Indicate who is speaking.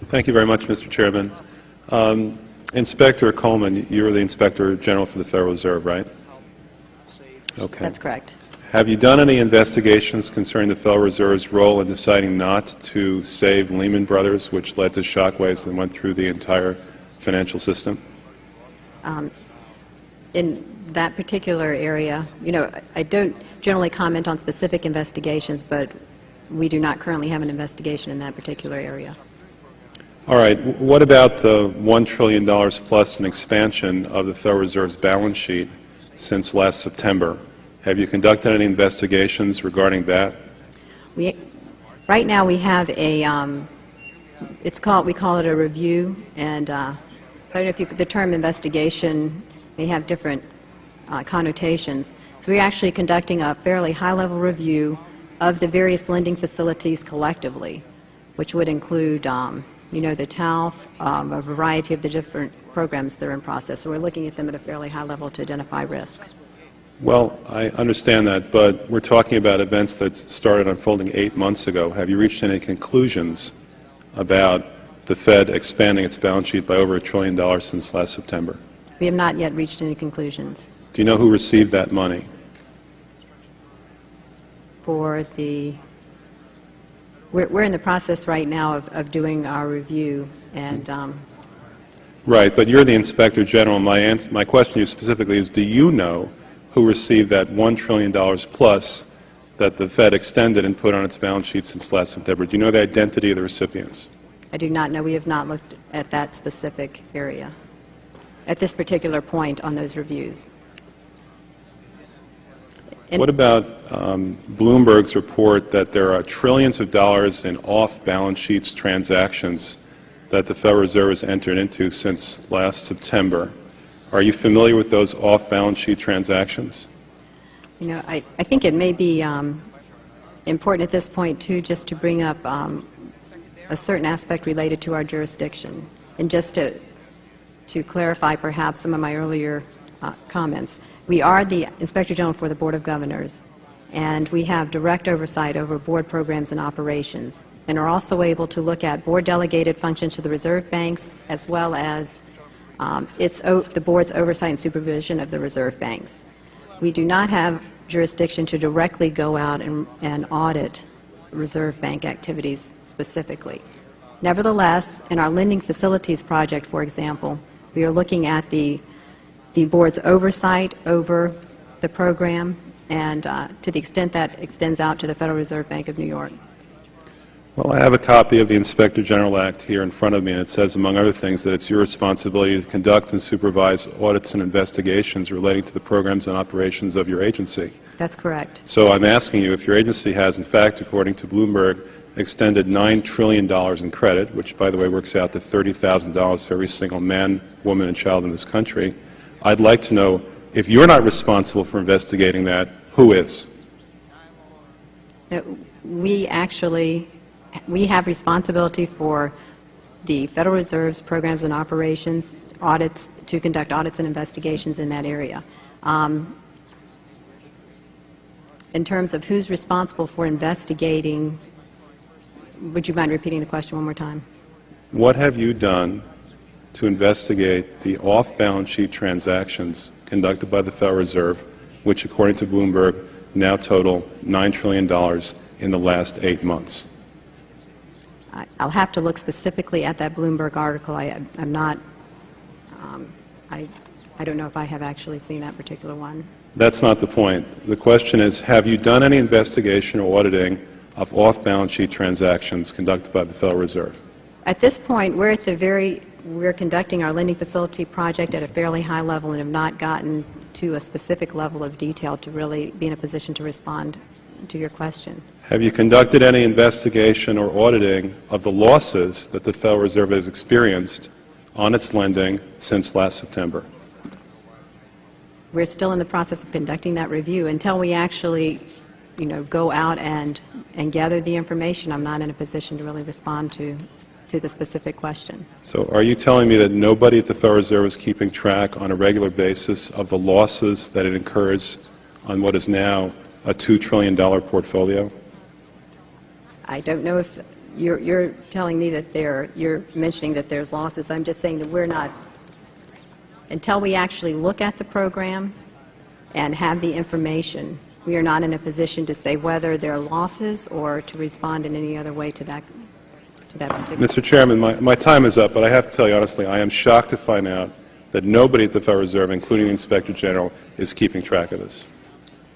Speaker 1: Thank you very much, Mr. Chairman. Inspector Coleman, you're the Inspector General for the Federal Reserve, right? Okay.
Speaker 2: That's correct.
Speaker 1: Have you done any investigations concerning the Federal Reserve's role in deciding not to save Lehman Brothers, which led to shockwaves that went through the entire financial system?
Speaker 2: In that particular area, I don't generally comment on specific investigations, but we do not currently have an investigation in that particular area.
Speaker 1: All right. What about the $1 trillion plus an expansion of the Federal Reserve's balance sheet since last September? Have you conducted any investigations regarding that?
Speaker 2: Right now we have a, we call it a review, and I don't know if the term investigation may have different connotations. So we're actually conducting a fairly high-level review of the various lending facilities collectively, which would include, the TALF, a variety of the different programs that are in process. So we're looking at them at a fairly high level to identify risk.
Speaker 1: Well, I understand that, but we're talking about events that started unfolding 8 months ago. Have you reached any conclusions about the Fed expanding its balance sheet by over $1 trillion since last September?
Speaker 2: We have not yet reached any conclusions.
Speaker 1: Do you know who received that money?
Speaker 2: For the, we're in the process right now of doing our review, and
Speaker 1: right, but you're the Inspector General. My question to you specifically is, do you know who received that $1 trillion plus that the Fed extended and put on its balance sheet since last September? Do you know the identity of the recipients?
Speaker 2: I do not know. We have not looked at that specific area at this particular point on those reviews. And
Speaker 1: what about Bloomberg's report that there are trillions of dollars in off-balance sheets transactions that the Federal Reserve has entered into since last September? Are you familiar with those off-balance sheet transactions?
Speaker 2: I think it may be important at this point, too, just to bring up a certain aspect related to our jurisdiction. And just to clarify perhaps some of my earlier comments, we are the Inspector General for the Board of Governors, and we have direct oversight over board programs and operations, and are also able to look at board-delegated functions to the reserve banks, as well as the board's oversight and supervision of the reserve banks. We do not have jurisdiction to directly go out and audit reserve bank activities specifically. Nevertheless, in our lending facilities project, for example, we are looking at the board's oversight over the program, and to the extent that extends out to the Federal Reserve Bank of New York.
Speaker 1: Well, I have a copy of the Inspector General Act here in front of me, and it says, among other things, that it's your responsibility to conduct and supervise audits and investigations relating to the programs and operations of your agency.
Speaker 2: That's correct.
Speaker 1: So I'm asking you if your agency has, in fact, according to Bloomberg, extended $9 trillion in credit, which, by the way, works out to $30,000 for every single man, woman, and child in this country. I'd like to know, if you're not responsible for investigating that, who is?
Speaker 2: We have responsibility for the Federal Reserve's programs and operations, audits, to conduct audits and investigations in that area. In terms of who's responsible for investigating, would you mind repeating the question one more time?
Speaker 1: What have you done to investigate the off-balance sheet transactions conducted by the Federal Reserve, which, according to Bloomberg, now total $9 trillion in the last 8 months?
Speaker 2: I'll have to look specifically at that Bloomberg article. I'm not, I don't know if I have actually seen that particular one.
Speaker 1: That's not the point. The question is, have you done any investigation or auditing of off-balance sheet transactions conducted by the Federal Reserve?
Speaker 2: At this point, we're conducting our lending facility project at a fairly high level and have not gotten to a specific level of detail to really be in a position to respond to your question.
Speaker 1: Have you conducted any investigation or auditing of the losses that the Federal Reserve has experienced on its lending since last September?
Speaker 2: We're still in the process of conducting that review. Until we actually, go out and gather the information, I'm not in a position to really respond to the specific question. So
Speaker 1: are you telling me that nobody at the Federal Reserve is keeping track on a regular basis of the losses that it incurs on what is now a $2 trillion portfolio?
Speaker 2: I don't know if you're telling me that you're mentioning that there's losses. I'm just saying that we're not, until we actually look at the program and have the information, we are not in a position to say whether there are losses or to respond in any other way to that particular.
Speaker 1: Mr. Chairman, my time is up, but I have to tell you honestly, I am shocked to find out that nobody at the Federal Reserve, including the Inspector General, is keeping track of this.